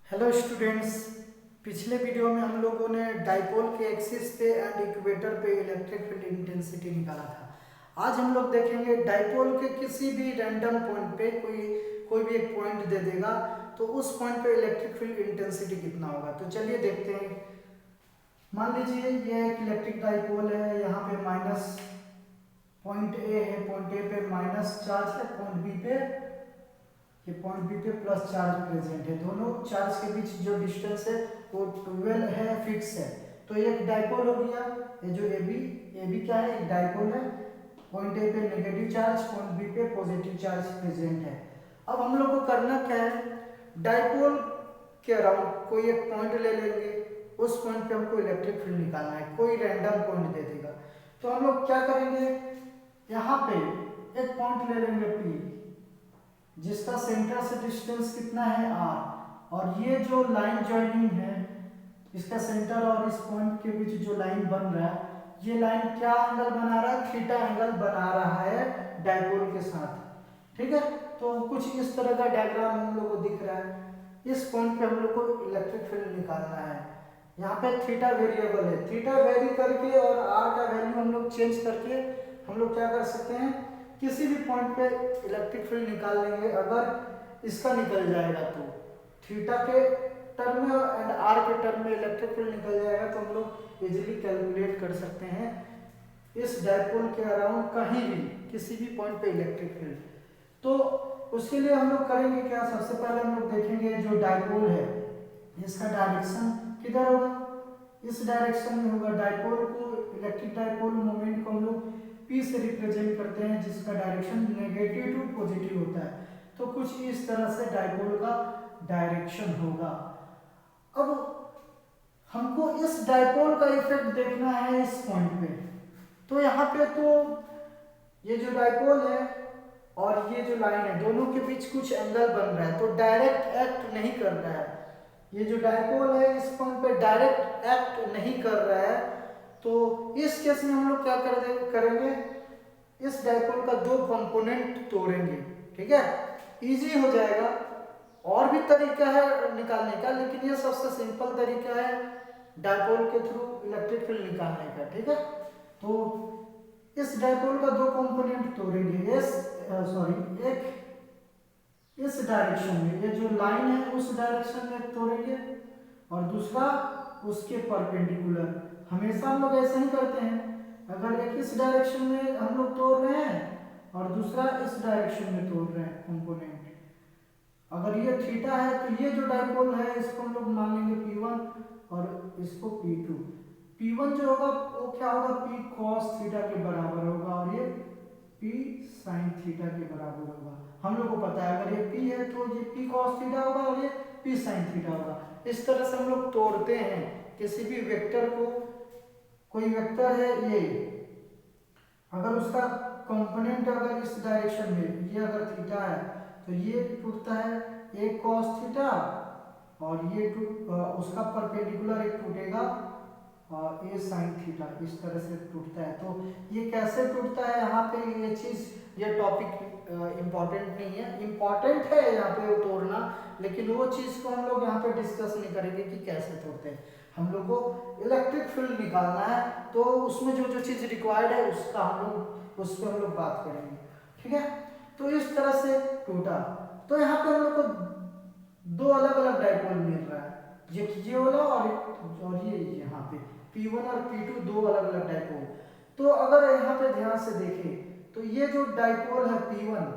Hello students. पिछले video में हम लोगों ने डाइपोल के एक्सिस पे एंड इक्वेटर पे इलेक्ट्रिक फील्ड इंटेंसिटी निकाला था। आज हम लोग देखेंगे डाइपोल के किसी भी रैंडम पॉइंट पे कोई भी एक पॉइंट दे देगा तो उस पॉइंट पे इलेक्ट्रिक फील्ड इंटेंसिटी कितना होगा। तो चलिए देखते हैं। मान लीजिए ये एक इलेक्ट्रिक डाइपोल है, यहाँ पे माइनस पॉइंट ए है, पॉइंट ए पे माइनस चार्ज है, पॉइंट बी पे ये पॉइंट बी पे प्लस चार्ज प्रेजेंट है। दोनों चार्ज के बीच जो डिस्टेंस है वो 12 है, फिक्स है। तो ये एक डाइपोल हो गया। ये जो ए बी क्या है, एक डाइपोल है। पॉइंट ए पे नेगेटिव चार्ज, पॉइंट बी पे पॉजिटिव चार्ज प्रेजेंट है। अब हम लोग को करना क्या है, डाइपोल के अराउंड कोई एक पॉइंट ले लेंगे, उस पॉइंट पे हमको इलेक्ट्रिक फील्ड निकालना है। कोई रैंडम पॉइंट दे देगा तो हम लोग क्या करेंगे, यहाँ पे एक पॉइंट ले लेंगे पी, जिसका सेंटर से डिस्टेंस कितना है r, और ये जो लाइन जॉइनिंग है इसका सेंटर और इस पॉइंट के बीच जो लाइन बन रहा है, ये लाइन क्या एंगल बना रहा है, थीटा एंगल बना रहा है डाइपोल के साथ। ठीक है, तो कुछ इस तरह का डायग्राम हम लोग को दिख रहा है। इस पॉइंट पे हम लोग को इलेक्ट्रिक फील्ड निकालना है। यहाँ पे थीटा वेरिएबल है, थीटा वेरी करके और r का वैल्यू हम लोग चेंज करके हम लोग क्या कर सकते हैं, किसी भी पॉइंट पे इलेक्ट्रिक फील्ड निकाल लेंगे। अगर इसका निकल जाएगा तो थीटा के टर्म में एंड आर के टर्म में इलेक्ट्रिक फील्ड निकल जाएगा तो हम लोग इजीली कैलकुलेट कर सकते हैं इस डाइपोल के अराउंड कहीं भी किसी भी पॉइंट पे इलेक्ट्रिक फील्ड। तो उसके लिए हम लोग करेंगे क्या, सबसे पहले हम लोग देखेंगे जो डाइपोल है इसका डायरेक्शन किधर होगा, इस डायरेक्शन में होगा। डाइपोल को, इलेक्ट्रिक डाइपोल मोमेंट को हम लोग P से रिप्रेजेंट करते हैं, जिसका डायरेक्शन नेगेटिव टू पॉजिटिव होता है। तो कुछ इस तरह से डाइपोल का डायरेक्शन होगा। अब हमको इस डाइपोल का इफेक्ट देखना है इस पॉइंट पे। तो यहाँ पे तो ये जो डाइपोल है और ये जो लाइन है, दोनों के बीच कुछ एंगल बन रहा है, तो डायरेक्ट एक्ट नहीं कर रहा है। ये जो डाइपोल है इस पॉइंट पे डायरेक्ट एक्ट नहीं कर रहा है। तो इस केस में हम लोग क्या करेंगे, इस डाइपोल का दो कंपोनेंट तोड़ेंगे। ठीक है, इजी हो जाएगा। और भी तरीका है निकालने का, लेकिन ये सबसे सिंपल तरीका है डाइपोल के थ्रू इलेक्ट्रिक फील्ड निकालने का। ठीक है, तो इस डाइपोल का दो कंपोनेंट तोड़ेंगे। एक इस डायरेक्शन में, ये जो लाइन है उस डायरेक्शन में तोड़ेंगे, और दूसरा उसके परपेंडिकुलर। हमेशा हम लोग ऐसे ही करते हैं, अगर एक इस डायरेक्शन में हम लोग तोड़ रहे हैं और दूसरा इस डायरेक्शन में तोड़ रहे हैं कंपोनेंट। अगर ये थीटा है तो ये जो डाइपोल है इसको हम लोग मान लेंगे P1 और इसको P2। P1 जो होगा वो क्या होगा, P cos थीटा के बराबर होगा, और ये P sin थीटा के बराबर होगा। हम लोग को पता है अगर ये P है तो ये P cos थीटा होगा और ये P sin थीटा होगा। इस तरह से हम लोग तोड़ते हैं किसी भी वेक्टर को। कोई वेक्टर है ये, अगर उसका कंपोनेंट अगर इस डायरेक्शन में, ये अगर थीटा है तो ये टूटता है a cos थीटा, और ये उसका परपेंडिकुलर एक टूटेगा a sin थीटा। इस तरह से टूटता है। तो ये कैसे टूटता है, यहाँ पे ये चीज, ये टॉपिक इम्पॉर्टेंट नहीं है, इम्पॉर्टेंट है यहाँ पे तोड़ना, लेकिन वो चीज को हम लोग यहाँ पे डिस्कस नहीं करेंगे कि कैसे तोड़ते हैं। हम लोग को इलेक्ट्रिक फील्ड निकालना है, तो उसमें जो जो चीज रिक्वायर्ड है उसका हम लोग उस पर हम लोग बात करेंगे। ठीक है, तो इस तरह से टूटा। तो यहाँ पे हम लोग को दो अलग अलग डाइपोल मिल रहा है, ये वाला और ये यहाँ पे P1 और P2 दो अलग अलग डाइपोल। तो अगर यहाँ पे ध्यान से देखें तो ये जो डाइपोल है P1,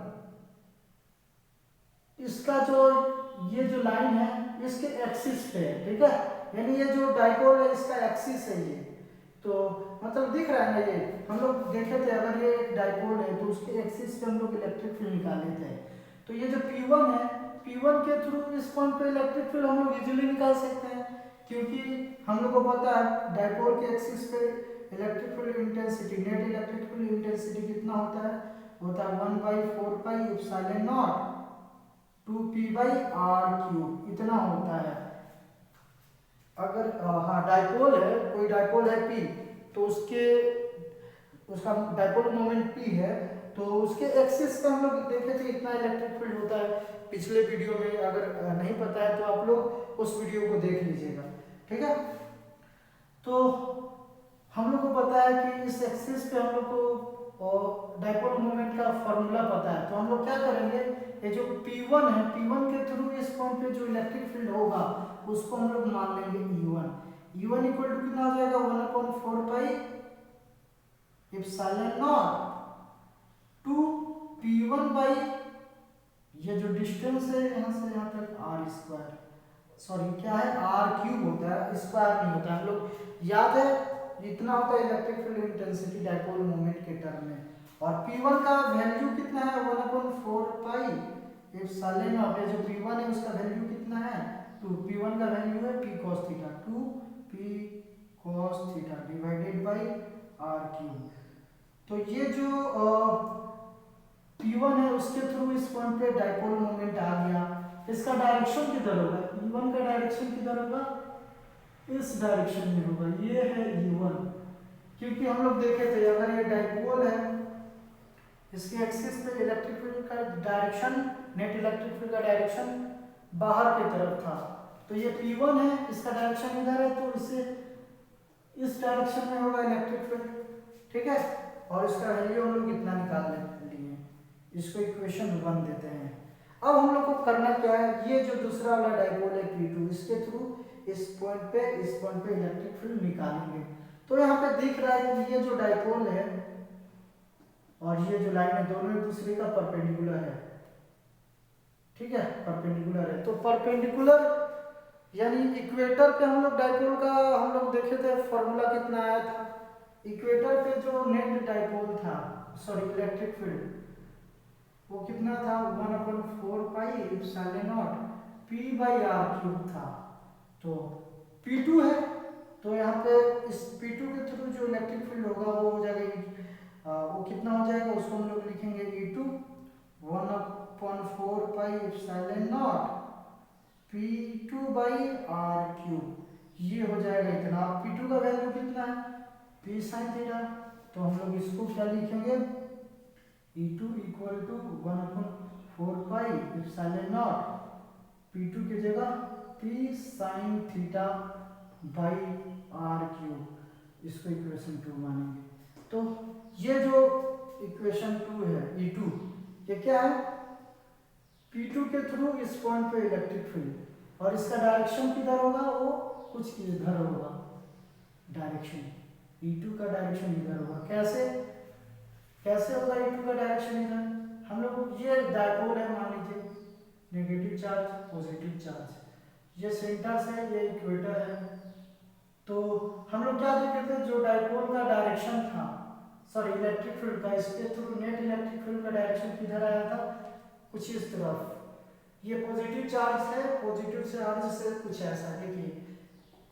इसका जो ये जो लाइन है इसके एक्सिस पे है। ठीक है, यानी ये जो डाइपोल है इसका एक्सिस है ये। तो मतलब दिख रहा है ना, ये हम लोग देखे थे अगर ये एक डाइपोल है तो उसके एक्सिस पे हम लोग इलेक्ट्रिक फील्ड निकाल लेते हैं। तो ये जो P1 है, P1 के थ्रू इस पॉइंट पे इलेक्ट्रिक फील्ड हम लोग इजीली निकाल सकते हैं, क्योंकि हम लोग को पता है डाइपोल के एक्सिस पे electric field intensity, net electric field intensity कितना होता है 1/4πε0 2p/r³ इतना होता है। अगर हाँ डाइपोल है, कोई डाइपोल है P, तो उसका डाइपोल मोमेंट P है, तो उसके एक्सिस पे हम लोग देखे थे इतना इलेक्ट्रिक फील्ड होता है पिछले वीडियो में। अगर नहीं पता है तो आप लोग उस वीडियो को देख लीजिएगा, ठीक है। तो हम लोग को पता है कि इस एक्सिस पे हम लोग को डाइपोल मोमेंट का फॉर्मूला पता है, तो हम लोग क्या करेंगे, ये जो P1 है, P1 के थ्रू इस पॉइंट पे जो इलेक्ट्रिक फील्ड होगा उसको हम लोग मान लेंगे E1। E1 इक्वल टू कितना हो जाएगा, 1/4 pi epsilon naught to P1 by ये जो डिस्टेंस है यहाँ से यहाँ तक R स्क्वायर, सॉरी क्या है, R क्यूब होता है, स्क्वायर नहीं होता है। हम लोग याद है इतना होता है electric field intensity dipole moment के टर्म में, और P1 का वैल्यू कितना है, 1/4 पाई एप्सिलॉन नॉट, जो P1 है उसका वैल्यू कितना है 2, P1 का वैल्यू है P cos theta, 2P cos theta divided by R cube. तो ये जो P1 है उसके थ्रू इस पॉइंट पे डाइपोल मोमेंट आ गया, इसका डायरेक्शन किधर होगा, E1 का डायरेक्शन किधर होगा, इस डायरेक्शन में होगा, ये है E1। क्योंकि हम लोग देखे थे अगर ये डाइपोल है, इसके एक्सिस पे इलेक्ट्रिक फील्ड का डायरेक्शन, नेट इलेक्ट्रिक फील्ड का डायरेक्शन बाहर की तरफ था, तो ये P1 है, इसका डायरेक्शन इधर है, तो इसे इस डायरेक्शन में होगा इलेक्ट्रिक फील्ड, ठीक है। और इसका वैल्यू हम लोग कितना निकाल लिए, इसको इक्वेशन 1 देते हैं। अब हम लोग को करना क्या है, ये जो दूसरा वाला डाइपोल है P2, इसके थ्रू इस पॉइंट पे इलेक्ट्रिक फील्ड निकालेंगे। तो यहाँ पे दिख रहा है कि ये जो डाइपोल है और ये जो लाइन है दोनों एक दूसरे का परपेंडिकुलर है, ठीक है, परपेंडिकुलर है। तो परपेंडिकुलर यानी इक्वेटर पे हम लोग डाइपोल का हम लोग देखे थे फॉर्मूला कितना आया था, इक्वेटर पे जो नेट डाइपोल था, सॉरी इलेक्ट्रिक फील्ड, वो कितना था, 1/4 pi epsilon naught P by R cube था। तो P2 है, तो यहाँ पे इस P2 के थ्रू जो इलेक्ट्रिक फील्ड होगा वो हो जाएगा, वो कितना हो जाएगा, उसको हम लोग लिखेंगे E2 1/4 pi epsilon naught P2 by R cube, ये हो जाएगा इतना। P2 का वैल्यू कितना है, P sin थीटा, तो हम लोग इसको क्या लिखेंगे, E2 equal to 1/4 pi epsilon naught P2 की जगह P sin theta by R cube, इसको इक्वेशन 2 मानेंगे। तो ये जो इक्वेशन 2 है E2, ये क्या है, P2 के थ्रू इस पॉइंट पे इलेक्ट्रिक फील्ड, और इसका डायरेक्शन किधर होगा, वो कुछ इधर होगा, डायरेक्शन E2 का डायरेक्शन इधर होगा। कैसे होगा E2 का डायरेक्शन इधर, हम लोग ये डाइपोल है मान लीजिए, नेगेटिव चार्ज पॉजिटिव चार्ज, ये सेंटर से ये इक्वेटर है, तो हम लोग क्या देखे थे, जो डाइपोल का डायरेक्शन था, सॉरी इलेक्ट्रिक फील्ड का, इसके थ्रू नेट इलेक्ट्रिक फील्ड का डायरेक्शन किधर आया था, कुछ इस तरफ, ये पॉजिटिव चार्ज है, पॉजिटिव चार्ज से कुछ ऐसा, देखिए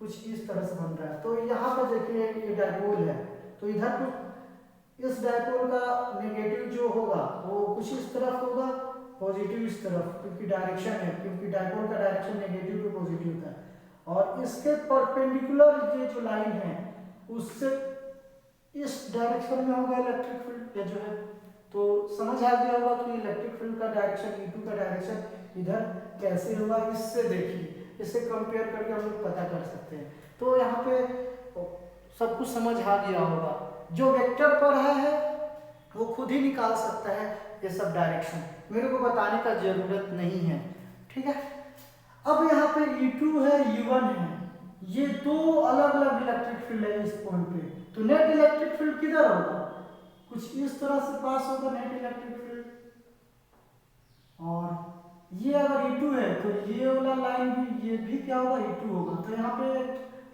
कुछ इस तरह से बन रहा है। तो यहाँ पर देखिए ये डाइपोल है, तो इधर कुछ इस डाइपोल का नेगेटिव जो होगा वो कुछ इस तरफ होगा, पॉजिटिव इस तरफ, क्योंकि डायरेक्शन है, क्योंकि डाइपोल का डायरेक्शन नेगेटिव टू पॉजिटिव होता है, और इसके परपेंडिकुलर ये जो लाइन है उससे इस डायरेक्शन में होगा इलेक्ट्रिक फील्ड, ये जो है, तो समझ आ गया होगा कि इलेक्ट्रिक फील्ड का डायरेक्शन E2 का डायरेक्शन इधर कैसे होगा। इससे देखिए, इससे कंपेयर करके हम लोग पता कर सकते हैं। तो यहाँ पे सब कुछ समझ आ गया होगा, जो वेक्टर पर है वो खुद ही निकाल सकता है ये सब डायरेक्शन, मेरे को बताने का जरूरत नहीं है, ठीक है। अब यहाँ पे E2 है, E1 है, ये दो अलग अलग इलेक्ट्रिक फील्ड है इस पॉइंट पे, तो नेट इलेक्ट्रिक फील्ड किधर होगा, कुछ इस तरह से पास होगा नेट इलेक्ट्रिक फील्ड, और ये अगर E2 है तो ये वाला लाइन भी, ये भी क्या होगा, E2 होगा। तो यहाँ पे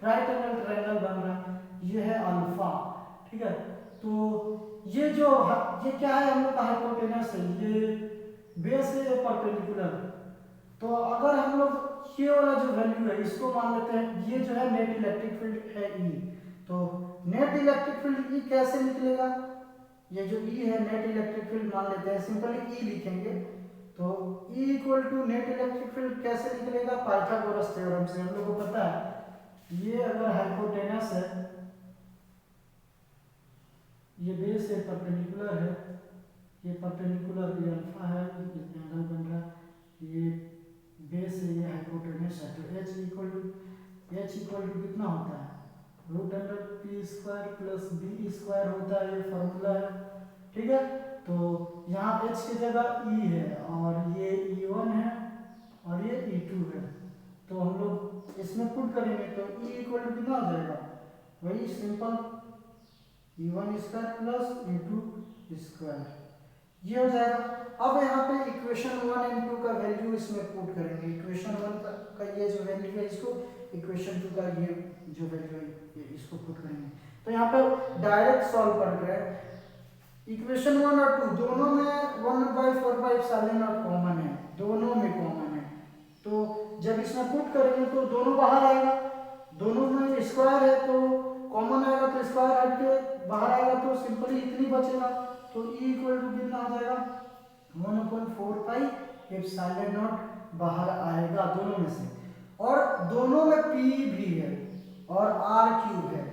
राइट एंगल ट्रायंगल बन रहा है, ये है अल्फा, ठीक है। तो ये जो ये क्या है, हम लोग का हाइपोटेनस है, ये बेस है परपेंडिकुलर, तो अगर हम लोग ये वाला जो वैल्यू है इसको मान लेते हैं, ये जो है नेट इलेक्ट्रिक फील्ड है E, तो नेट इलेक्ट्रिक फील्ड E कैसे निकलेगा, ये जो E है नेट इलेक्ट्रिक फील्ड मान लेते हैं, सिंपली E लिखेंगे, तो E equal to net electric field कैसे निकलेगा, पाइथागोरस थ्योरम से। हम लोग को पता है ये अगर हाइपोटेनस है, ये बेस है परपेंडिकुलर है, ये परपेंडिकुलर ये अल्फा है, ये एंगल बन रहा है, ये बेस है, ये हाइपोटेनस है, तो H एच इक्वल टू कितना होता है, root under p square plus b square होता है, ये फॉर्मूला है। ठीक है, तो यहाँ एच की जगह ई है और ये ई1 है और ये ई2 है, तो हम लोग इसमें पुट करेंगे तो ई इक्वल टू कितना हो जाएगा, वही simple E1 square plus E2 square, ये हो जाएगा। अब यहाँ पे इक्वेशन 1 एंड 2 का वैल्यू इसमें पुट करेंगे, इक्वेशन 1 का ये जो वैल्यू है इसको, इक्वेशन 2 का ये जो वैल्यू है ये इसको पुट करेंगे। तो यहाँ पे डायरेक्ट सॉल्व कर रहे हैं, इक्वेशन 1 और 2 दोनों में 1/4 और कॉमन है, दोनों में कॉमन है, तो जब इसमें पुट करेंगे तो दोनों बाहर आएगा, दोनों में स्क्वायर है तो कॉमन आएगा, तो स्क्वायर हट के बाहर आएगा तो सिंपली इतनी बचेगा, तो ई इक्वल टू कितना आ जाएगा 1/4 पाई एप्सिलॉन नॉट बाहर आएगा दोनों में से, और दोनों में p भी है और r क्यूब है,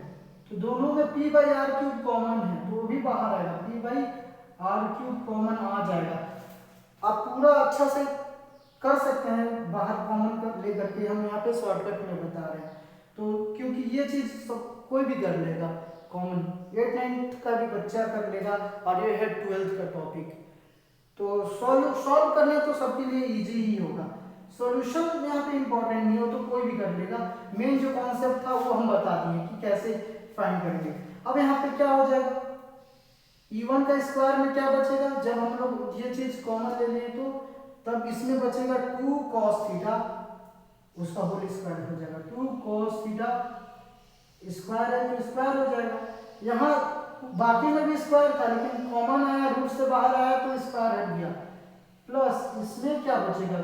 तो दोनों में p by are cube common है तो वो भी बाहर आएगा, p by are cube common आ जाएगा। आप पूरा अच्छा से कर सकते हैं बाहर कॉमन कर लेकर के, हम यहाँ पे शॉर्टकट में बता रहे हैं, तो क्योंकि ये चीज सब कोई भी कर लेगा कॉमन, 8th 9th का भी बच्चा कर लेगा और ये है 12th का टॉपिक, तो सॉल्व करना तो सबके लिए इजी ही होगा, सॉल्यूशन यहाँ पे इंपॉर्टेंट नहीं हो तो कोई भी कर लेगा, मेन जो कॉन्सेप्ट था वो हम बता दिए कि कैसे फाइंड करेंगे। अब यहाँ पे क्या हो जाएगा, e1 का स्क्वायर में क्या बचेगा, जब हम लोग ये चीज कॉमन ले लिए तो तब इसमें बचेगा 2 cos थीटा, उसका होल स्क्वायर हो जाएगा, 2 cos थीटा स्क्वायर है तो स्क्वायर हो जाएगा, यहाँ बाकी में भी स्क्वायर था लेकिन कॉमन आया, रूट से बाहर आया तो स्क्वायर हट गया, प्लस इसमें क्या बचेगा,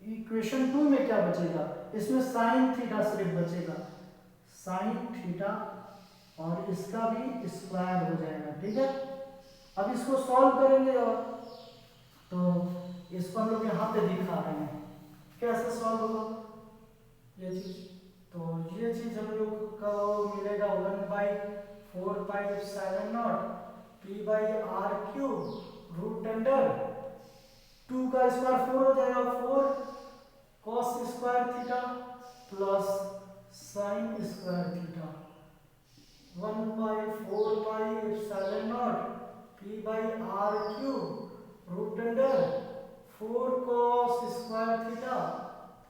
इक्वेशन 2 में क्या बचेगा, इसमें साइन थीटा सिर्फ बचेगा, साइन थीटा और इसका भी स्क्वायर हो जाएगा। ठीक है, अब इसको सॉल्व करेंगे और तो इसको हम लोग यहाँ पे दिखा रहे हैं कैसे सॉल्व होगा ये चीज, तो ये चीज हम लोग का मिलेगा 1/4 pi epsilon naught p by are cube root under 2 का स्क्वायर 4 हो जाएगा, 4 cos square theta plus sine square theta, 1/4 pi epsilon naught p by are cube root under 4 cos square theta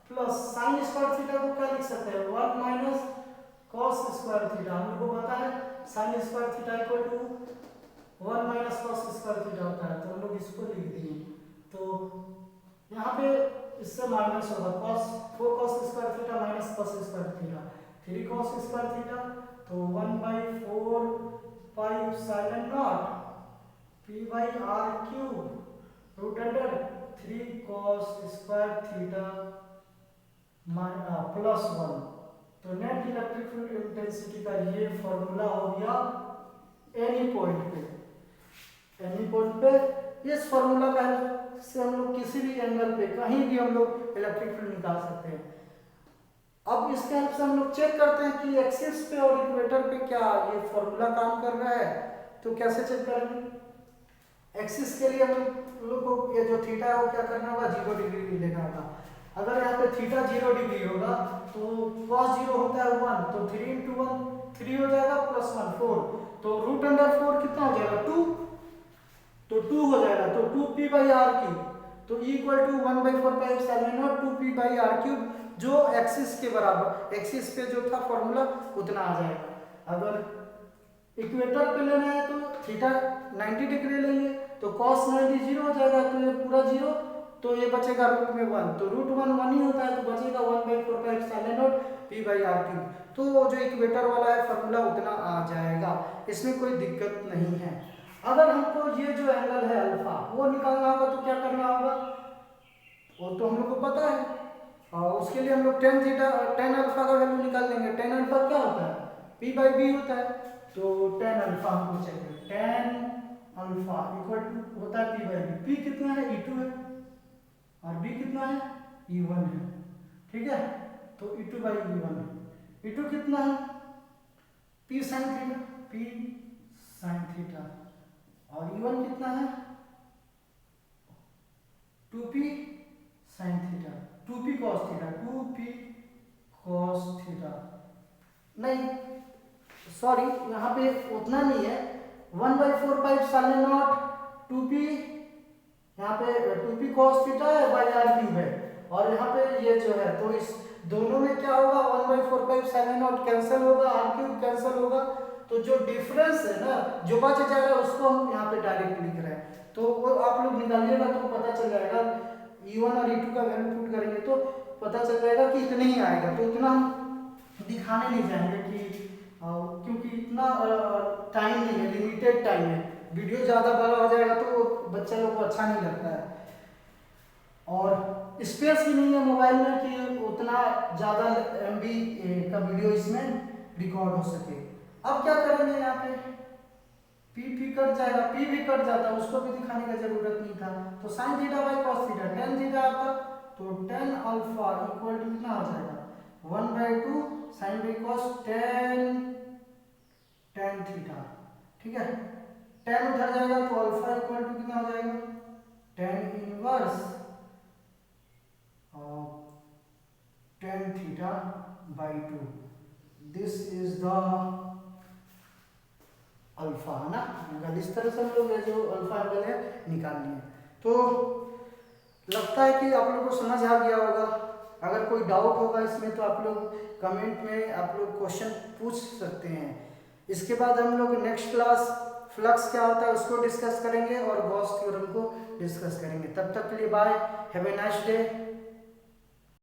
plus sine square theta को क्या लिख सकते हैं, 1 minus cos square theta, हम लोग को पता है sine square theta equal to 1 minus cos square theta होता है, तो हम लोग इसको लिख दिए, तो यहाँ पे इससे माइनस होगा cos 4 cos square theta minus cos square theta, 3 cos square theta, तो 1/4 pi epsilon naught p by are cube root under 3 cos square theta plus 1, तो नेट इलेक्ट्रिक फील्ड इंटेंसिटी का ये फॉर्मूला हो गया एनी पॉइंट पे, इस formula का help से हम लोग किसी भी एंगल पे कहीं भी हम लोग इलेक्ट्रिक फील्ड निकाल सकते हैं। अब इसके हेल्प से हम लोग चेक करते हैं कि एक्सिस पे और इक्वेटर पे क्या ये फॉर्मूला काम कर रहा है, तो कैसे चेक करेंगे, एक्सिस के लिए हम लोग को ये जो थीटा है वो क्या करना होगा, 0 डिग्री लेना होगा, अगर यहाँ पे थीटा 0 डिग्री होगा तो cos 0 होता है 1, तो 3 × 1 3 हो जाएगा प्लस 1 4, तो रूट अंडर 4 कितना हो जाएगा 2, तो 2 हो जाएगा, तो 2p बाई आर क्यूब, तो equal to 1/4 pi epsilon naught 2p by are cube, जो एक्सिस के बराबर, एक्सिस पे जो था फॉर्मूला उतना आ जाएगा। अगर इक्वेटर पे लेना है तो थीटा 90 डिग्री लेंगे तो cos 90 0 हो जाएगा, तो ये पूरा 0, तो ये बचेगा रूट में 1, तो रूट 1 ही होता है, तो बचेगा 1/4 pi epsilon naught p by are cube, तो जो इक्वेटर वाला है फॉर्मूला उतना आ जाएगा, इसमें कोई दिक्कत नहीं है। अगर हमको ये जो एंगल है अल्फा वो निकालना होगा तो क्या करना होगा, वो तो हम लोग को पता है, और उसके लिए हम लोग tan अल्फा का वैल्यू निकाल लेंगे, tan अल्फा क्या होता है p बाई b होता है, तो tan अल्फा हमको चाहिए, tan अल्फा इक्वल टू होता है p बाई b, p कितना है e2 है और b कितना है e1 है, ठीक है, तो e2 बाई e1, e2 कितना है p sin थीटा और e1 कितना है 2p sin theta, 2p cos theta, 2p cos theta. नहीं सॉरी, यहाँ पे उतना नहीं है, 1/4 साइन नॉट 2p, यहाँ पे 2p cos थीटा है बाई आर क्यूब है, और यहाँ पे ये जो है, तो इस दोनों में क्या होगा, 1/4 साइन नॉट कैंसिल होगा, आर क्यूब कैंसिल होगा, तो जो डिफरेंस है ना, जो बच जाएगा उसको हम यहाँ पे डायरेक्ट लिख रहे हैं, तो वो आप लोग निकालिएगा तो पता चल जाएगा, E1 और E2 का वैल्यू पुट करेंगे तो पता चल जाएगा कि इतने ही आएगा, तो इतना हम दिखाने नहीं जाएंगे कि क्योंकि इतना टाइम नहीं है, लिमिटेड टाइम है, वीडियो ज़्यादा बड़ा हो जाएगा तो बच्चा लोग को अच्छा नहीं लगता है, और स्पेस भी नहीं है मोबाइल में कि उतना ज़्यादा MB का वीडियो इसमें रिकॉर्ड हो सके। अब क्या करेंगे, यहाँ पे पी कट जाएगा, पी भी कट जाता, उसको भी दिखाने का जरूरत नहीं था, तो sine theta by cos theta, tan theta आता, तो टेन अल्फा इक्वल टू कितना हो जाएगा, 1/2 sine by cos tan theta, ठीक है, टेन उधर जाएगा तो अल्फा इक्वल टू कितना हो जाएगा, tan inverse tan theta by 2, this is the alpha, है ना, अगर इस तरह से हम लोग जो अल्फा एंगल है निकाल लिए, तो लगता है कि आप लोग को समझ आ गया होगा। अगर कोई डाउट होगा इसमें तो आप लोग कमेंट में आप लोग क्वेश्चन पूछ सकते हैं। इसके बाद हम लोग नेक्स्ट क्लास फ्लक्स क्या होता है उसको डिस्कस करेंगे और गॉस थ्योरम को डिस्कस करेंगे। तब तक के लिए bye, have a nice day.